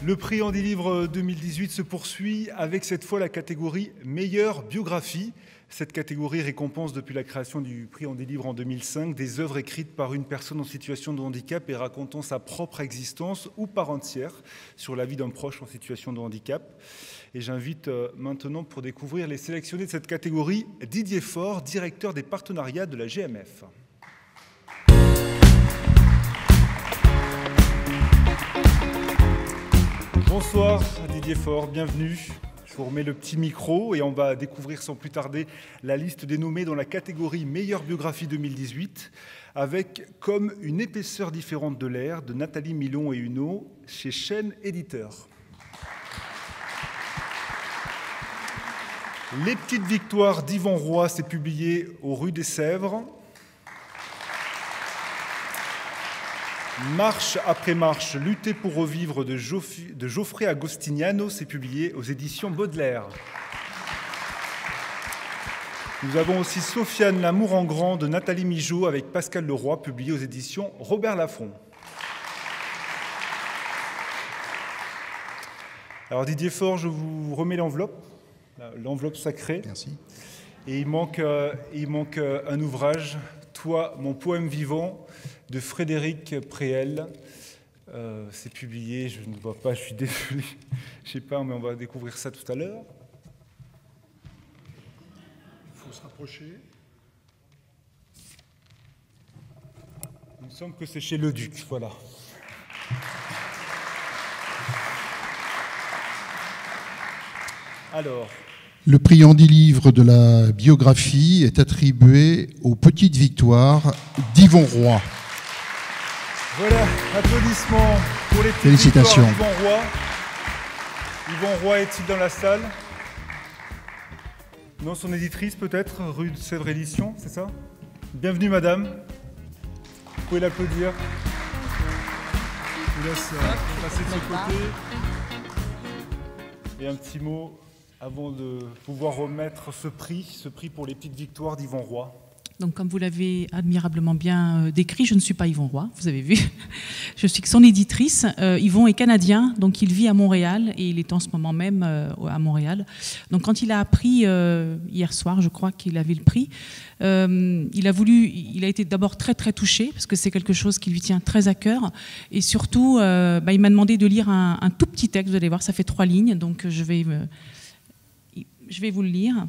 Le prix Andy Livre 2018 se poursuit avec cette fois la catégorie meilleure biographie. Cette catégorie récompense depuis la création du prix Andy Livre en 2005 des œuvres écrites par une personne en situation de handicap et racontant sa propre existence ou part entière sur la vie d'un proche en situation de handicap. Et j'invite maintenant pour découvrir les sélectionnés de cette catégorie Didier Faure, directeur des partenariats de la GMF. Bonsoir Didier Faure, bienvenue. Je vous remets le petit micro et on va découvrir sans plus tarder la liste des nommés dans la catégorie meilleure biographie 2018 avec Comme une épaisseur différente de l'air de Nathalie Milon et Huneau chez Chêne Éditeur. Les petites victoires d'Yvan Roy, c'est publié aux Rues des Sèvres. Marche après marche, lutter pour revivre de Geoffrey Agostiniano, c'est publié aux éditions Baudelaire. Nous avons aussi Sofiane, l'amour en grand de Nathalie Migeot avec Pascal Leroy, publié aux éditions Robert Laffont. Alors Didier Faure, je vous remets l'enveloppe sacrée. Merci. Et il manque un ouvrage, Toi, mon poème vivant, de Frédéric Préel. C'est publié, je ne vois pas, je suis désolé, je ne sais pas, mais on va découvrir ça tout à l'heure. Il faut se rapprocher. Il me semble que c'est chez Le Duc, voilà. Alors. Le prix Andy Livre de la biographie est attribué aux petites victoires d'Yvan Roy. Voilà, applaudissements pour les petites Félicitations. victoires d'Yvan Roy. Yvan Roy est-il dans la salle? Non, son éditrice peut-être, Rue de Sèvres Éditions, c'est ça? Bienvenue madame. Vous pouvez l'applaudir. Je vous laisse passer de ce côté. Et un petit mot avant de pouvoir remettre ce prix pour les petites victoires d'Yvan Roy. Donc, comme vous l'avez admirablement bien décrit, je ne suis pas Yvan Roy, vous avez vu. Je suis que son éditrice. Yvan est canadien, donc il vit à Montréal et il est en ce moment même à Montréal. Donc, quand il a appris hier soir, je crois qu'il avait le prix, il a été d'abord très très touché parce que c'est quelque chose qui lui tient très à cœur. Et surtout, il m'a demandé de lire un tout petit texte. Vous allez voir, ça fait 3 lignes, donc je vais vous le lire.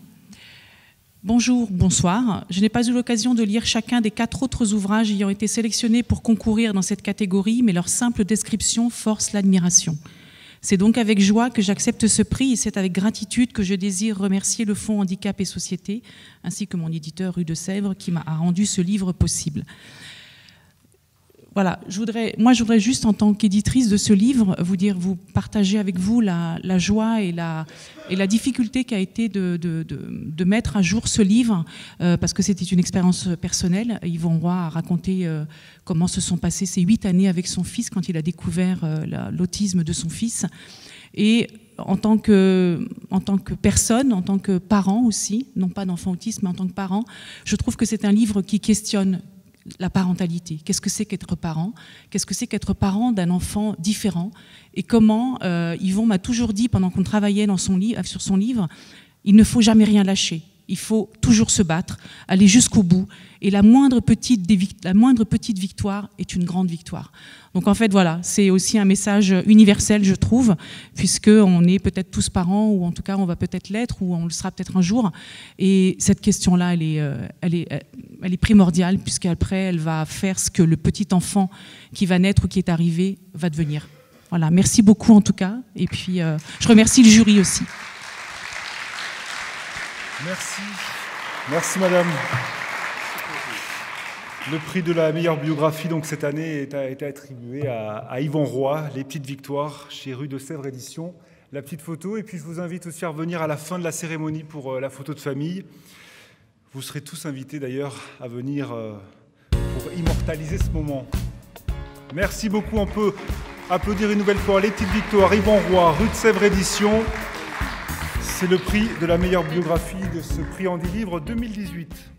Bonjour, bonsoir. Je n'ai pas eu l'occasion de lire chacun des 4 autres ouvrages ayant été sélectionnés pour concourir dans cette catégorie, mais leur simple description force l'admiration. C'est donc avec joie que j'accepte ce prix et c'est avec gratitude que je désire remercier le Fonds Handicap et Société, ainsi que mon éditeur Rue de Sèvres qui m'a rendu ce livre possible. Voilà, je voudrais juste, en tant qu'éditrice de ce livre, vous partager avec vous la joie et la difficulté qu'a été de mettre à jour ce livre, parce que c'était une expérience personnelle. Yvan Roy a raconté comment se sont passées ces 8 années avec son fils quand il a découvert l'autisme de son fils. Et en tant que personne, en tant que parent aussi, non pas d'enfant autiste, mais en tant que parent, je trouve que c'est un livre qui questionne la parentalité. Qu'est-ce que c'est qu'être parent? Qu'est-ce que c'est qu'être parent d'un enfant différent? Et comment Yvan m'a toujours dit, pendant qu'on travaillait sur son livre, il ne faut jamais rien lâcher. Il faut toujours se battre, aller jusqu'au bout. Et la moindre petite victoire est une grande victoire. Donc en fait, voilà, c'est aussi un message universel, je trouve, puisqu'on est peut-être tous parents, ou en tout cas on va peut-être l'être, ou on le sera peut-être un jour. Et cette question-là, elle est primordiale, puisqu'après, elle va faire ce que le petit enfant qui va naître ou qui est arrivé va devenir. Voilà, merci beaucoup en tout cas. Et puis, je remercie le jury aussi. Merci madame. Le prix de la meilleure biographie donc cette année a été attribué à Yvan Roy, Les petites victoires chez Rue de Sèvres Éditions. La petite photo et puis je vous invite aussi à revenir à la fin de la cérémonie pour la photo de famille. Vous serez tous invités d'ailleurs à venir pour immortaliser ce moment. Merci beaucoup, on peut applaudir une nouvelle fois Les petites victoires, Yvan Roy, Rue de Sèvres Éditions. C'est le prix de la meilleure biographie de ce prix Andy Livre 2018.